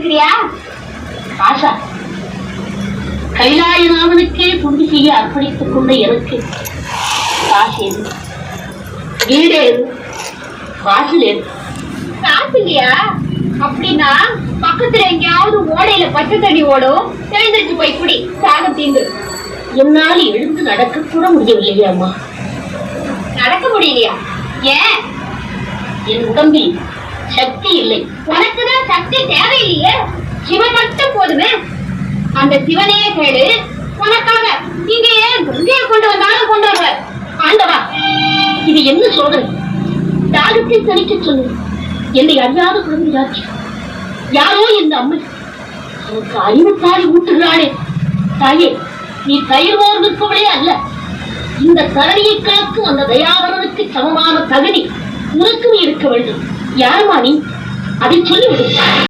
இருக்கிறியா? ஆஷா, கைலாயநாதனுக்கே துண்டு செய்ய அர்ப்பணித்துக் கொண்ட எனக்கு காசு எது, வீடு எது, வாசல் எது? காசு இல்லையா? அப்படின்னா பக்கத்துல எங்கேயாவது ஓடையில பச்சை தண்ணி ஓடும், தெரிஞ்சிருச்சு போய் குடி, தாக தீந்து. என்னால் எழுந்து நடக்க கூட முடியவில்லையே அம்மா. நடக்க முடியலையா? ஏன்? என் உடம்பில் சக்தி இல்லை. உனக்குதான் சக்தி தேவையில்லையே, சிவன் மட்டும் போதுமே. அந்த சிவனையே கேடு, உனக்காக இங்கேயே கங்கையை கொண்டு வந்தாலும் கொண்டு வருவார். ஆண்டவா, இது என்ன சோதனை? தாகத்தை தணிக்க சொல்லு. என்னை அறியாத குழந்தையாச்சு. யாரோ இந்த அம்மை எனக்கு அறிவுத்தாரி ஊட்டுகிறாளே. தாயே, நீ தயிர்வோர் நிற்பவளே அல்ல. இந்த தரணியை காக்கும் அந்த தயாவரனுக்கு சமமான தகுதி உனக்கும் இருக்க வேண்டும். யாருமா நீ? அதை சொல்லிவிடு.